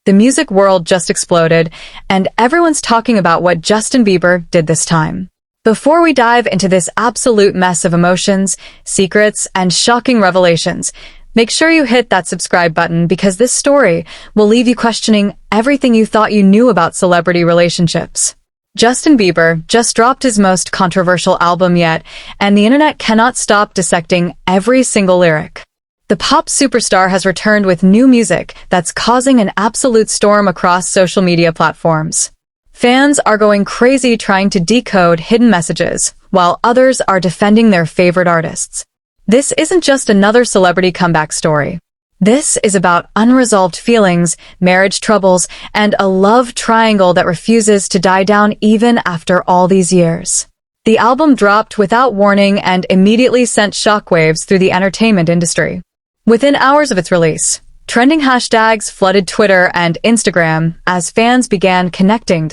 The music world just exploded, and everyone's talking about what Justin Bieber did this time. Before we dive into this absolute mess of emotions, secrets, and shocking revelations, make sure you hit that subscribe button because this story will leave you questioning everything you thought you knew about celebrity relationships. Justin Bieber just dropped his most controversial album yet, and the internet cannot stop dissecting every single lyric. The pop superstar has returned with new music that's causing an absolute storm across social media platforms. Fans are going crazy trying to decode hidden messages, while others are defending their favorite artists. This isn't just another celebrity comeback story. This is about unresolved feelings, marriage troubles, and a love triangle that refuses to die down even after all these years. The album dropped without warning and immediately sent shockwaves through the entertainment industry. Within hours of its release, trending hashtags flooded Twitter and Instagram as fans began connecting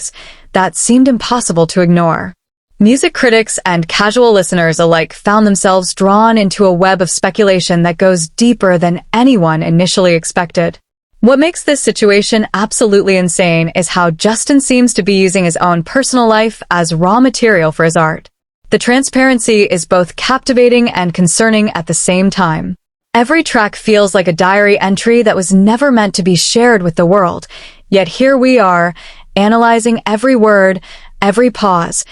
that seemed impossible to ignore. Music critics and casual listeners alike found themselves drawn into a web of speculation that goes deeper than anyone initially expected. What makes this situation absolutely insane is how Justin seems to be using his own personal life as raw material for his art. The transparency is both captivating and concerning at the same time. Every track feels like a diary entry that was never meant to be shared with the world, yet here we are, analyzing every word, every pause,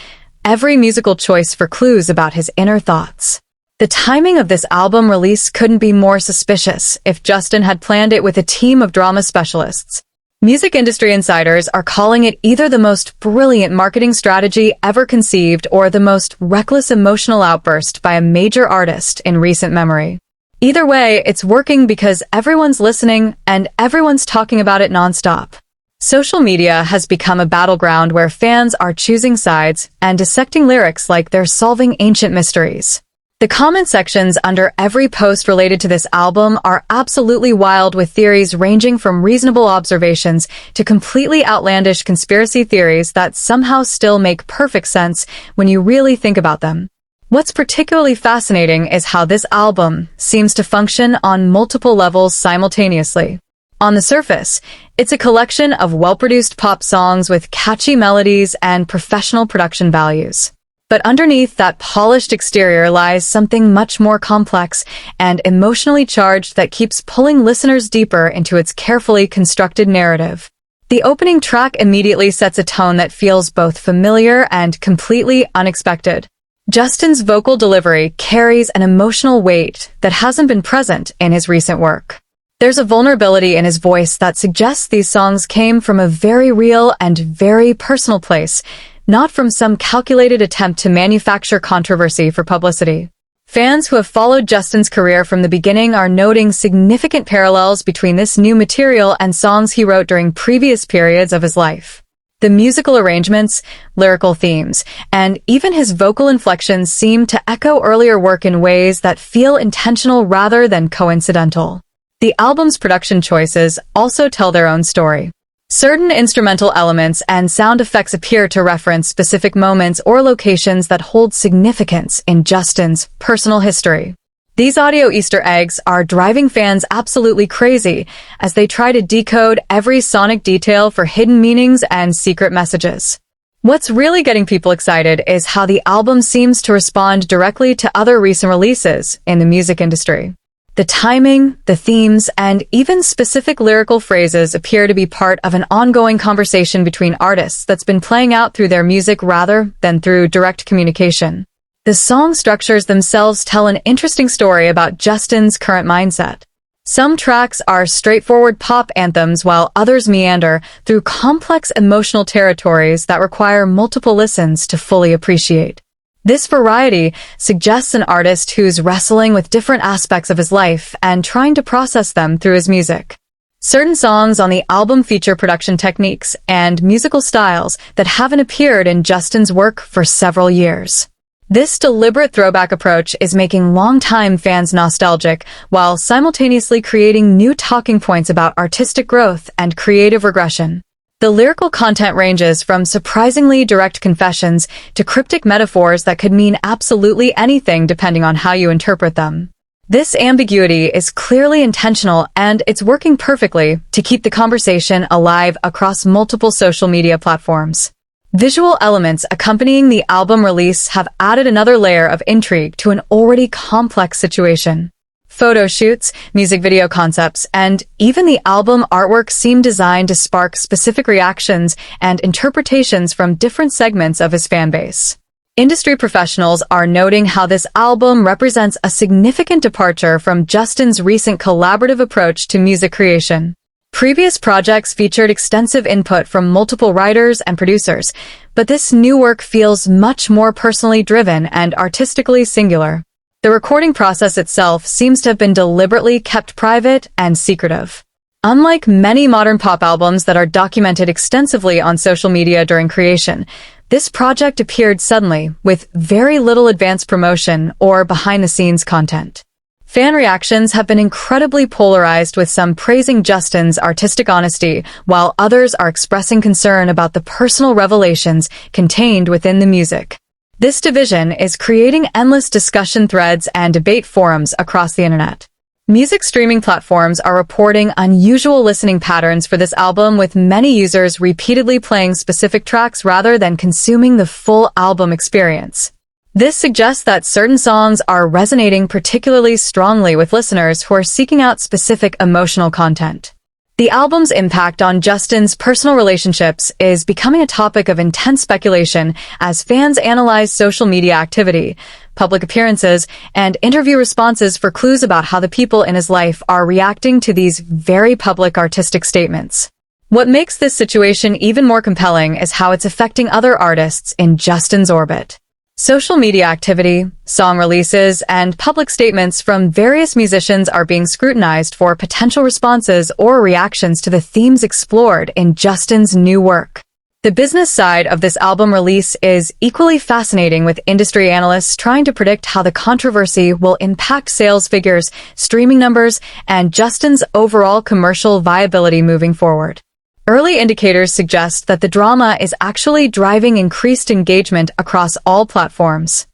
every musical choice for clues about his inner thoughts. The timing of this album release couldn't be more suspicious if Justin had planned it with a team of drama specialists. Music industry insiders are calling it either the most brilliant marketing strategy ever conceived or the most reckless emotional outburst by a major artist in recent memory. Either way, it's working because everyone's listening and everyone's talking about it nonstop. Social media has become a battleground where fans are choosing sides and dissecting lyrics like they're solving ancient mysteries. The comment sections under every post related to this album are absolutely wild, with theories ranging from reasonable observations to completely outlandish conspiracy theories that somehow still make perfect sense when you really think about them. What's particularly fascinating is how this album seems to function on multiple levels simultaneously. On the surface, it's a collection of well-produced pop songs with catchy melodies and professional production values. But underneath that polished exterior lies something much more complex and emotionally charged that keeps pulling listeners deeper into its carefully constructed narrative. The opening track immediately sets a tone that feels both familiar and completely unexpected. Justin's vocal delivery carries an emotional weight that hasn't been present in his recent work. There's a vulnerability in his voice that suggests these songs came from a very real and very personal place, not from some calculated attempt to manufacture controversy for publicity. Fans who have followed Justin's career from the beginning are noting significant parallels between this new material and songs he wrote during previous periods of his life. The musical arrangements, lyrical themes, and even his vocal inflections seem to echo earlier work in ways that feel intentional rather than coincidental. The album's production choices also tell their own story. Certain instrumental elements and sound effects appear to reference specific moments or locations that hold significance in Justin's personal history. These audio Easter eggs are driving fans absolutely crazy as they try to decode every sonic detail for hidden meanings and secret messages. What's really getting people excited is how the album seems to respond directly to other recent releases in the music industry. The timing, the themes, and even specific lyrical phrases appear to be part of an ongoing conversation between artists that's been playing out through their music rather than through direct communication. The song structures themselves tell an interesting story about Justin's current mindset. Some tracks are straightforward pop anthems while others meander through complex emotional territories that require multiple listens to fully appreciate. This variety suggests an artist who's wrestling with different aspects of his life and trying to process them through his music. Certain songs on the album feature production techniques and musical styles that haven't appeared in Justin's work for several years. This deliberate throwback approach is making longtime fans nostalgic while simultaneously creating new talking points about artistic growth and creative regression. The lyrical content ranges from surprisingly direct confessions to cryptic metaphors that could mean absolutely anything depending on how you interpret them. This ambiguity is clearly intentional, and it's working perfectly to keep the conversation alive across multiple social media platforms. Visual elements accompanying the album release have added another layer of intrigue to an already complex situation. Photo shoots, music video concepts, and even the album artwork seem designed to spark specific reactions and interpretations from different segments of his fanbase. Industry professionals are noting how this album represents a significant departure from Justin's recent collaborative approach to music creation. Previous projects featured extensive input from multiple writers and producers, but this new work feels much more personally driven and artistically singular. The recording process itself seems to have been deliberately kept private and secretive. Unlike many modern pop albums that are documented extensively on social media during creation, this project appeared suddenly, with very little advance promotion or behind-the-scenes content. Fan reactions have been incredibly polarized, with some praising Justin's artistic honesty, while others are expressing concern about the personal revelations contained within the music. This division is creating endless discussion threads and debate forums across the internet. Music streaming platforms are reporting unusual listening patterns for this album, with many users repeatedly playing specific tracks rather than consuming the full album experience. This suggests that certain songs are resonating particularly strongly with listeners who are seeking out specific emotional content. The album's impact on Justin's personal relationships is becoming a topic of intense speculation as fans analyze social media activity, public appearances, and interview responses for clues about how the people in his life are reacting to these very public artistic statements. What makes this situation even more compelling is how it's affecting other artists in Justin's orbit. Social media activity, song releases, and public statements from various musicians are being scrutinized for potential responses or reactions to the themes explored in Justin's new work. The business side of this album release is equally fascinating, with industry analysts trying to predict how the controversy will impact sales figures, streaming numbers, and Justin's overall commercial viability moving forward. Early indicators suggest that the drama is actually driving increased engagement across all platforms.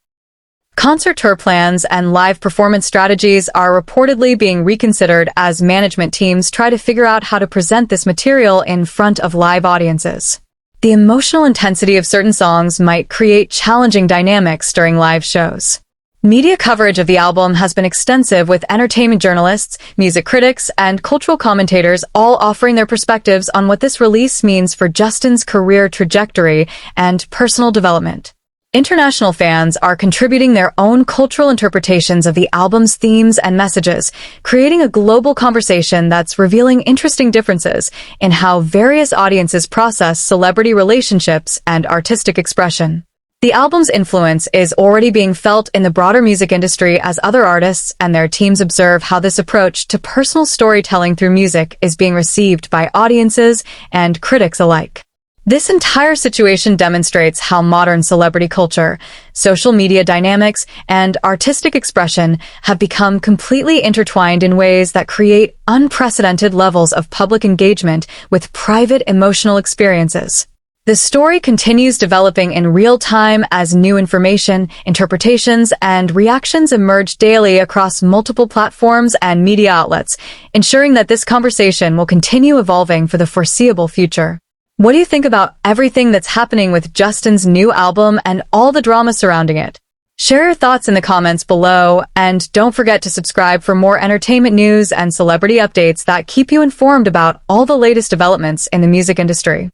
Concert tour plans and live performance strategies are reportedly being reconsidered as management teams try to figure out how to present this material in front of live audiences. The emotional intensity of certain songs might create challenging dynamics during live shows. Media coverage of the album has been extensive, with entertainment journalists, music critics, and cultural commentators all offering their perspectives on what this release means for Justin's career trajectory and personal development. International fans are contributing their own cultural interpretations of the album's themes and messages, creating a global conversation that's revealing interesting differences in how various audiences process celebrity relationships and artistic expression. The album's influence is already being felt in the broader music industry as other artists and their teams observe how this approach to personal storytelling through music is being received by audiences and critics alike. This entire situation demonstrates how modern celebrity culture, social media dynamics, and artistic expression have become completely intertwined in ways that create unprecedented levels of public engagement with private emotional experiences. The story continues developing in real time as new information, interpretations, and reactions emerge daily across multiple platforms and media outlets, ensuring that this conversation will continue evolving for the foreseeable future. What do you think about everything that's happening with Justin's new album and all the drama surrounding it? Share your thoughts in the comments below, and don't forget to subscribe for more entertainment news and celebrity updates that keep you informed about all the latest developments in the music industry.